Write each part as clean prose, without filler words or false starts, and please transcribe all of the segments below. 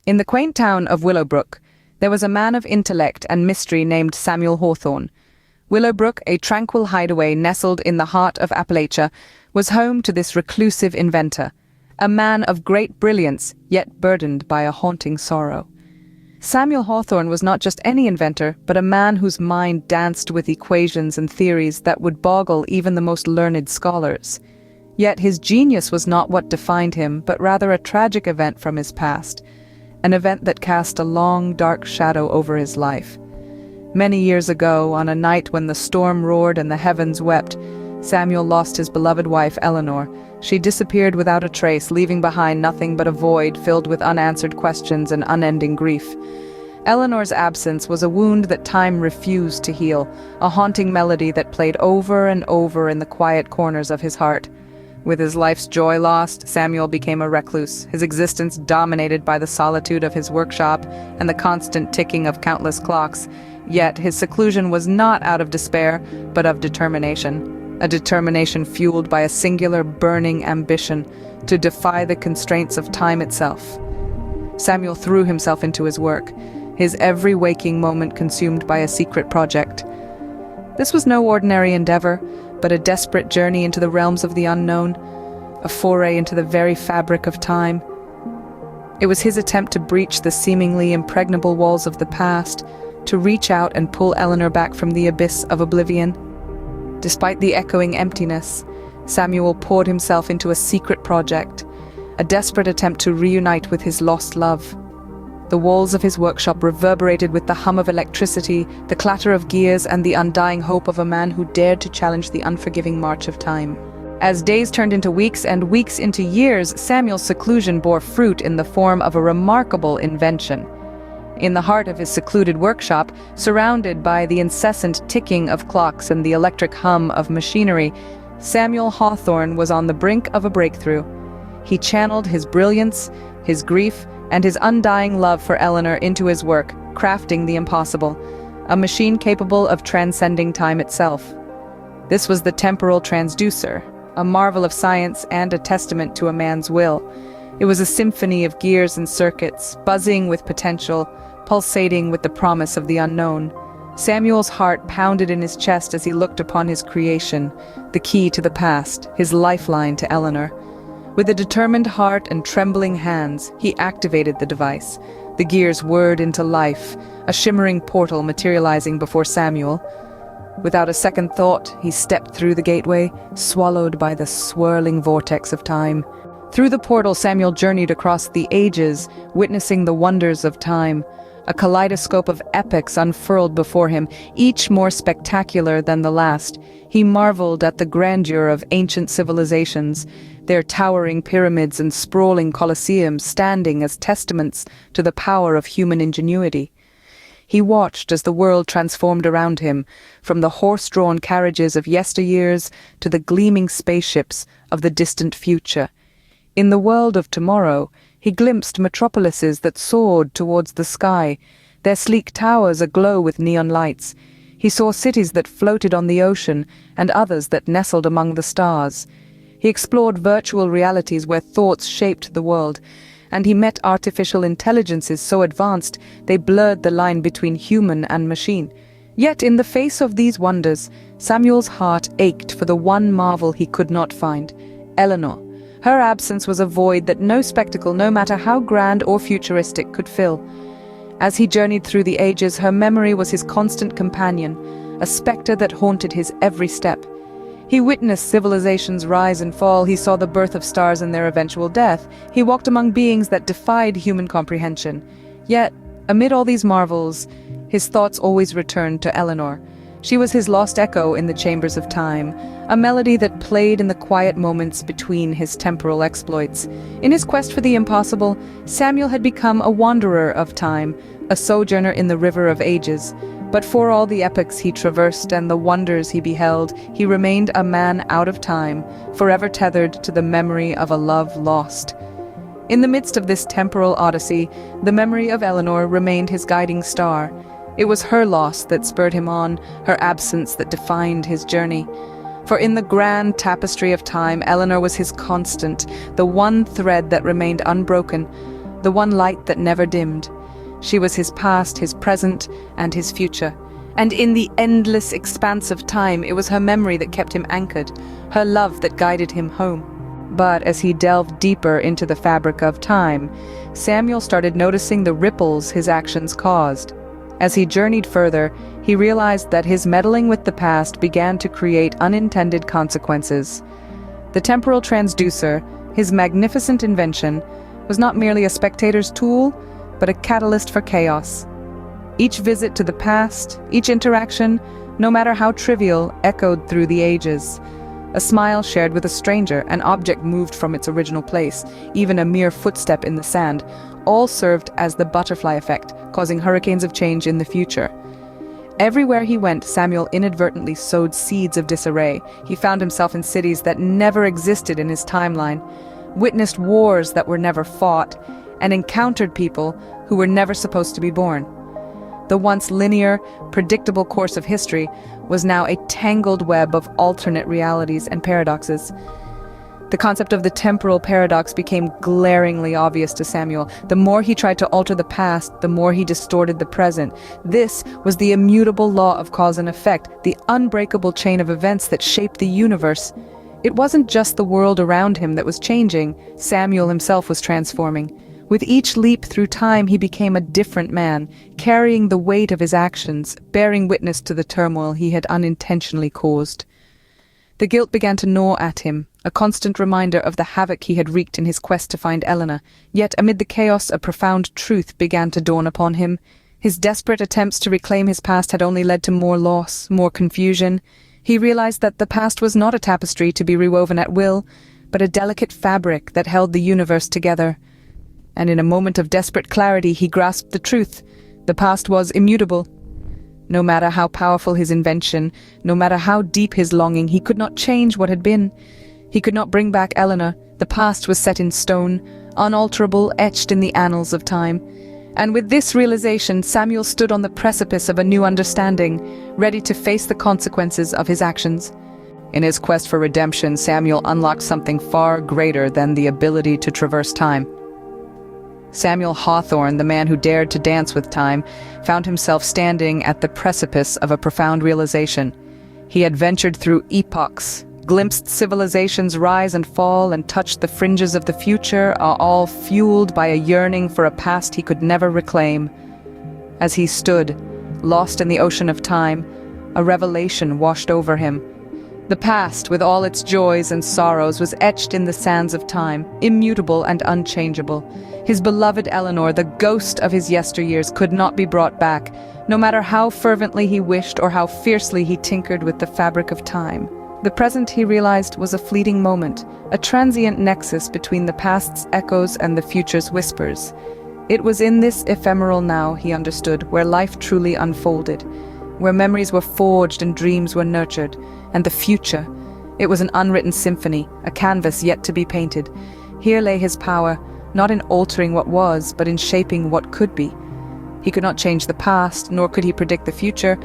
In the quaint town of Willowbrook, there was a man of intellect and mystery named Samuel Hawthorne. Willowbrook, a tranquil hideaway nestled in the heart of Appalachia, was home to this reclusive inventor, a man of great brilliance, yet burdened by a haunting sorrow. Samuel Hawthorne was not just any inventor, but a man whose mind danced with equations and theories that would boggle even the most learned scholars. Yet his genius was not what defined him, but rather a tragic event from his past, an event that cast a long, dark shadow over his life. Many years ago, on a night when the storm roared and the heavens wept, Samuel lost his beloved wife, Eleanor. She disappeared without a trace, leaving behind nothing but a void filled with unanswered questions and unending grief. Eleanor's absence was a wound that time refused to heal, a haunting melody that played over and over in the quiet corners of his heart. With his life's joy lost, Samuel became a recluse, his existence dominated by the solitude of his workshop and the constant ticking of countless clocks. Yet his seclusion was not out of despair, but of determination. A determination fueled by a singular burning ambition to defy the constraints of time itself. Samuel threw himself into his work, his every waking moment consumed by a secret project. This was no ordinary endeavor, but a desperate journey into the realms of the unknown, a foray into the very fabric of time. It was his attempt to breach the seemingly impregnable walls of the past, to reach out and pull Eleanor back from the abyss of oblivion. Despite the echoing emptiness, Samuel poured himself into a secret project, a desperate attempt to reunite with his lost love. The walls of his workshop reverberated with the hum of electricity, the clatter of gears, and the undying hope of a man who dared to challenge the unforgiving march of time. As days turned into weeks and weeks into years, Samuel's seclusion bore fruit in the form of a remarkable invention. In the heart of his secluded workshop, surrounded by the incessant ticking of clocks and the electric hum of machinery, Samuel Hawthorne was on the brink of a breakthrough. He channeled his brilliance, his grief, and his undying love for Eleanor into his work, crafting the impossible, a machine capable of transcending time itself. This was the temporal transducer, a marvel of science and a testament to a man's will. It was a symphony of gears and circuits, buzzing with potential, pulsating with the promise of the unknown. Samuel's heart pounded in his chest as he looked upon his creation, the key to the past, his lifeline to Eleanor. With a determined heart and trembling hands, he activated the device. The gears whirred into life, a shimmering portal materializing before Samuel. Without a second thought, he stepped through the gateway, swallowed by the swirling vortex of time. Through the portal, Samuel journeyed across the ages, witnessing the wonders of time. A kaleidoscope of epics unfurled before him, each more spectacular than the last. He marveled at the grandeur of ancient civilizations, their towering pyramids and sprawling colosseums standing as testaments to the power of human ingenuity. He watched as the world transformed around him, from the horse-drawn carriages of yesteryears to the gleaming spaceships of the distant future. In the world of tomorrow, he glimpsed metropolises that soared towards the sky, their sleek towers aglow with neon lights. He saw cities that floated on the ocean and others that nestled among the stars. He explored virtual realities where thoughts shaped the world, and he met artificial intelligences so advanced they blurred the line between human and machine. Yet in the face of these wonders, Samuel's heart ached for the one marvel he could not find, Eleanor. Her absence was a void that no spectacle, no matter how grand or futuristic, could fill. As he journeyed through the ages, her memory was his constant companion, a specter that haunted his every step. He witnessed civilizations rise and fall. He saw the birth of stars and their eventual death. He walked among beings that defied human comprehension. Yet, amid all these marvels, his thoughts always returned to Eleanor. She was his lost echo in the chambers of time, a melody that played in the quiet moments between his temporal exploits. In his quest for the impossible, Samuel had become a wanderer of time, a sojourner in the river of ages. But for all the epochs he traversed and the wonders he beheld, he remained a man out of time, forever tethered to the memory of a love lost. In the midst of this temporal odyssey, the memory of Eleanor remained his guiding star. It was her loss that spurred him on, her absence that defined his journey. For in the grand tapestry of time, Eleanor was his constant, the one thread that remained unbroken. the one light that never dimmed. She was his past, his present, and his future. And in the endless expanse of time, it was her memory that kept him anchored, her love that guided him home. But as he delved deeper into the fabric of time, Samuel started noticing the ripples his actions caused. As he journeyed further, he realized that his meddling with the past began to create unintended consequences. The temporal transducer, his magnificent invention, was not merely a spectator's tool, but a catalyst for chaos. Each visit to the past, each interaction, no matter how trivial, echoed through the ages. A smile shared with a stranger, an object moved from its original place, even a mere footstep in the sand, all served as the butterfly effect, causing hurricanes of change in the future. Everywhere he went, Samuel inadvertently sowed seeds of disarray. He found himself in cities that never existed in his timeline, witnessed wars that were never fought, and encountered people who were never supposed to be born. The once linear, predictable course of history was now a tangled web of alternate realities and paradoxes. The concept of the temporal paradox became glaringly obvious to Samuel. The more he tried to alter the past, the more he distorted the present. This was the immutable law of cause and effect, the unbreakable chain of events that shaped the universe. It wasn't just the world around him that was changing, Samuel himself was transforming. With each leap through time, he became a different man, carrying the weight of his actions, bearing witness to the turmoil he had unintentionally caused. The guilt began to gnaw at him, a constant reminder of the havoc he had wreaked in his quest to find Eleanor. Yet amid the chaos, a profound truth began to dawn upon him. His desperate attempts to reclaim his past had only led to more loss, more confusion. He realized that the past was not a tapestry to be rewoven at will, but a delicate fabric that held the universe together. And in a moment of desperate clarity, he grasped the truth. The past was immutable. No matter how powerful his invention, no matter how deep his longing, he could not change what had been. He could not bring back Eleanor. The past was set in stone, unalterable, etched in the annals of time. And with this realization, Samuel stood on the precipice of a new understanding, ready to face the consequences of his actions. In his quest for redemption, Samuel unlocked something far greater than the ability to traverse time. Samuel Hawthorne, the man who dared to dance with time, found himself standing at the precipice of a profound realization. He had ventured through epochs, glimpsed civilizations rise and fall, and touched the fringes of the future, all fueled by a yearning for a past he could never reclaim. As he stood, lost in the ocean of time, a revelation washed over him. The past, with all its joys and sorrows, was etched in the sands of time, immutable and unchangeable. His beloved Eleanor, the ghost of his yesteryears, could not be brought back, no matter how fervently he wished or how fiercely he tinkered with the fabric of time. The present, he realized, was a fleeting moment, a transient nexus between the past's echoes and the future's whispers. It was in this ephemeral now, he understood, where life truly unfolded, where memories were forged and dreams were nurtured. And the future, it was an unwritten symphony, a canvas yet to be painted. Here lay his power, not in altering what was, but in shaping what could be. He could not change the past, nor could he predict the future,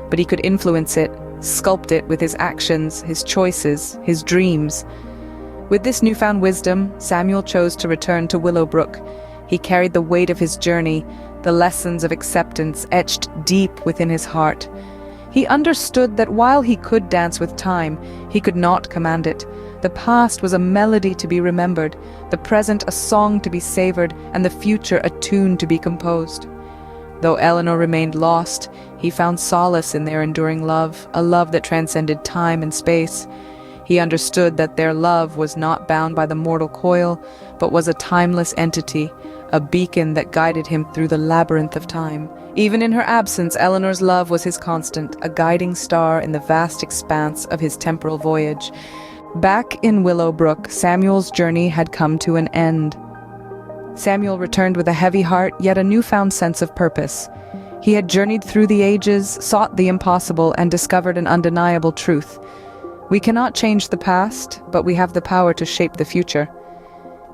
but he could influence it, sculpt it with his actions, his choices, his dreams. With this newfound wisdom, Samuel chose to return to Willowbrook. He carried the weight of his journey, the lessons of acceptance etched deep within his heart. He understood that while he could dance with time, he could not command it. The past was a melody to be remembered, the present a song to be savored, and the future a tune to be composed. Though Eleanor remained lost, he found solace in their enduring love, a love that transcended time and space. He understood that their love was not bound by the mortal coil, but was a timeless entity, a beacon that guided him through the labyrinth of time. Even in her absence, Eleanor's love was his constant, a guiding star in the vast expanse of his temporal voyage. Back in Willowbrook, Samuel's journey had come to an end. Samuel returned with a heavy heart, yet a newfound sense of purpose. He had journeyed through the ages, sought the impossible, and discovered an undeniable truth. We cannot change the past, but we have the power to shape the future.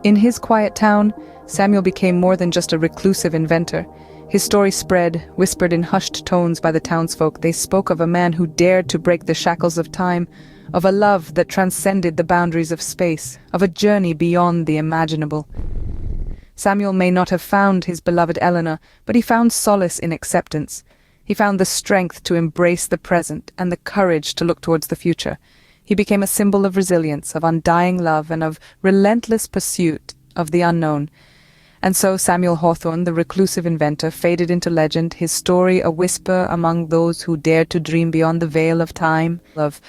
In his quiet town, Samuel became more than just a reclusive inventor. His story spread, whispered in hushed tones by the townsfolk. They spoke of a man who dared to break the shackles of time, of a love that transcended the boundaries of space, of a journey beyond the imaginable. Samuel may not have found his beloved Eleanor, but he found solace in acceptance. He found the strength to embrace the present and the courage to look towards the future. He became a symbol of resilience, of undying love, and of relentless pursuit of the unknown. And so Samuel Hawthorne, the reclusive inventor, faded into legend, his story a whisper among those who dared to dream beyond the veil of time, of